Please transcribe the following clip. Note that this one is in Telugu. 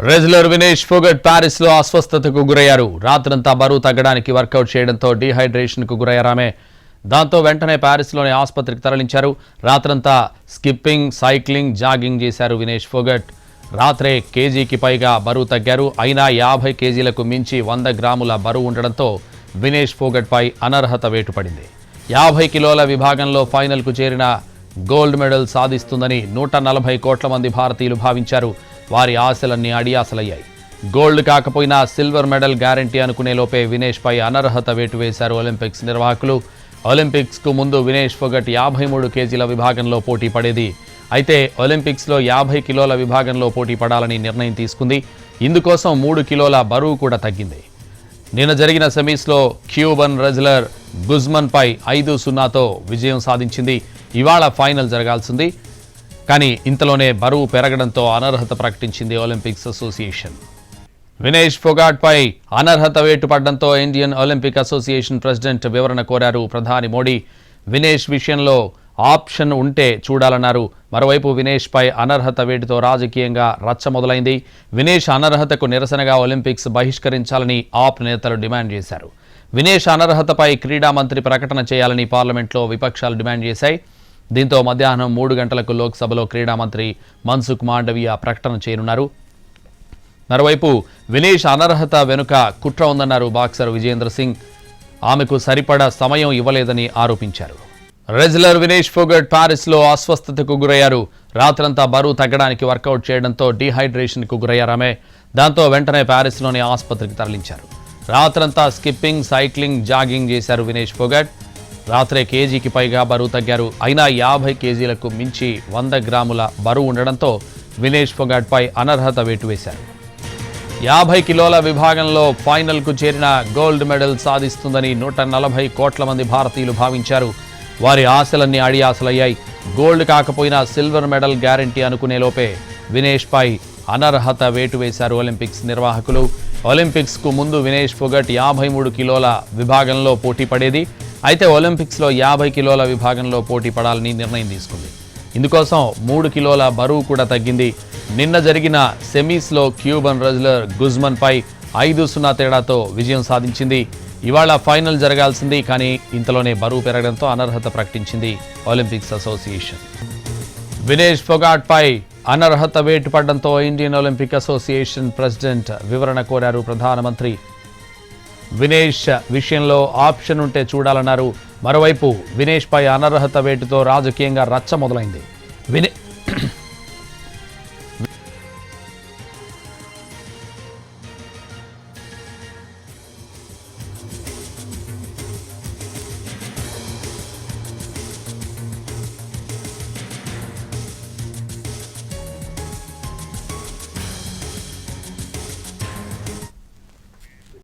రెజ్లర్ వినేష్ ఫోగట్ ప్యారిస్ లో అస్వస్థతకు గురయ్యారు. రాత్రంతా బరువు తగ్గడానికి వర్కౌట్ చేయడంతో డీహైడ్రేషన్ కు గురయ్యారామె. దాంతో వెంటనే ప్యారిస్ లోని ఆసుపత్రికి తరలించారు. రాత్రంతా స్కిప్పింగ్, సైక్లింగ్, జాగింగ్ చేశారు వినేష్ ఫోగట్. రాత్రే కేజీకి పైగా బరువు తగ్గారు. అయినా 50 కేజీలకు మించి 100 గ్రాముల బరువు ఉండడంతో వినేష్ ఫోగట్ పై అనర్హత వేటు పడింది. 50 కిలోల విభాగంలో ఫైనల్ కు చేరిన గోల్డ్ మెడల్ సాధిస్తుందని 140 కోట్ల మంది భారతీయులు భావించారు. వారి ఆశలన్నీ అడియాసలయ్యాయి. గోల్డ్ కాకపోయినా సిల్వర్ మెడల్ గ్యారంటీ అనుకునే లోపే వినేష్ పై అనర్హత వేటు వేశారు ఒలింపిక్స్ నిర్వాహకులు. ఒలింపిక్స్ కు ముందు వినేష్ ఫోగట్ 53 కేజీల విభాగంలో పోటీ పడేది. అయితే ఒలింపిక్స్ లో 50 కిలోల విభాగంలో పోటీ పడాలని నిర్ణయం తీసుకుంది. ఇందుకోసం 3 కిలోల బరువు కూడా తగ్గింది. నిన్న జరిగిన సెమీస్లో క్యూబన్ రెజ్లర్ గుజ్మన్ పై 5-0తో విజయం సాధించింది. ఇవాళ ఫైనల్ జరగాల్సింది. కానీ ఇంతలోనే బరువు పెరగడంతో అనర్హత ప్రకటించింది ఒలింపిక్స్ అసోసియేషన్. వినేష్ ఫోగాట్ పై అనర్హత వేటు పడడంతో ఇండియన్ ఒలింపిక్ అసోసియేషన్ ప్రెసిడెంట్ వివరణ కోరారు ప్రధాని మోడీ. వినేష్ విషయంలో ఆప్షన్ ఉంటే చూడాలన్నారు. మరోవైపు వినేష్ పై అనర్హత వేటుతో రాజకీయంగా రచ్చ మొదలైంది. వినేష్ అనర్హతకు నిరసనగా ఒలింపిక్స్ బహిష్కరించాలని ఆప్ నేతలు డిమాండ్ చేశారు. వినేష్ అనర్హతపై క్రీడా మంత్రి ప్రకటన చేయాలని పార్లమెంట్లో విపక్షాలు డిమాండ్ చేశాయి. దీంతో మధ్యాహ్నం 3 గంటలకు లోక్సభలో క్రీడా మంత్రి మన్సుఖ్ మాండవీయ ప్రకటన చేయనున్నారు. మరోవైపు వినేష్ అనర్హత వెనుక కుట్ర ఉందన్నారు బాక్సర్ విజేంద్ర సింగ్. ఆమెకు సరిపడా సమయం ఇవ్వలేదని ఆరోపించారు. రెజ్లర్ వినేష్ ఫోగట్ ప్యారిస్ లో అస్వస్థతకు గురయ్యారు. రాత్రంతా బరువు తగ్గడానికి వర్కౌట్ చేయడంతో డీహైడ్రేషన్ కు గురయ్యారామె. దాంతో వెంటనే ప్యారిస్ లోని ఆసుపత్రికి తరలించారు. రాత్రంతా స్కిప్పింగ్, సైక్లింగ్, జాగింగ్ చేశారు వినేష్ ఫోగట్. రాత్రే కేజీకి పైగా బరువు తగ్గారు. అయినా 50 కేజీలకు మించి 100 గ్రాముల బరువు ఉండడంతో వినేష్ ఫోగట్ పై అనర్హత వేటు వేశారు. 50 కిలోల విభాగంలో ఫైనల్ కు చేరిన గోల్డ్ మెడల్ సాధిస్తుందని 140 కోట్ల మంది భారతీయులు భావించారు. వారి ఆశలన్నీ అడియాసలయ్యాయి. గోల్డ్ కాకపోయినా సిల్వర్ మెడల్ గ్యారంటీ అనుకునే లోపే వినేష్ పై అనర్హత వేటు వేశారు ఒలింపిక్స్ నిర్వాహకులు. ఒలింపిక్స్ కు ముందు వినేష్ ఫోగట్ 53 కిలోల విభాగంలో పోటీ పడేది. అయితే ఒలింపిక్స్ లో 50 కిలోల విభాగంలో పోటీ పడాలని నిర్ణయం తీసుకుంది. ఇందుకోసం 3 కిలోల బరువు కూడా తగ్గింది. నిన్న జరిగిన సెమీస్ లో క్యూబన్ రెజ్లర్ గుజ్మన్ పై 5-0 తేడాతో విజయం సాధించింది. ఇవాళ ఫైనల్ జరగాల్సింది. కానీ ఇంతలోనే బరువు పెరగడంతో అనర్హత ప్రకటించింది ఒలింపిక్స్ అసోసియేషన్. వినేష్ ఫోగాట్ పై అనర్హత వేటు పడడంతో ఇండియన్ ఒలింపిక్ అసోసియేషన్ ప్రెసిడెంట్ వివరణ కోరారు ప్రధానమంత్రి. వినేష్ విషయంలో ఆప్షన్ ఉంటే చూడాలన్నారు. మరోవైపు వినేష్ పై అనర్హత వేటుతో రాజకీయంగా రచ్చ మొదలైంది.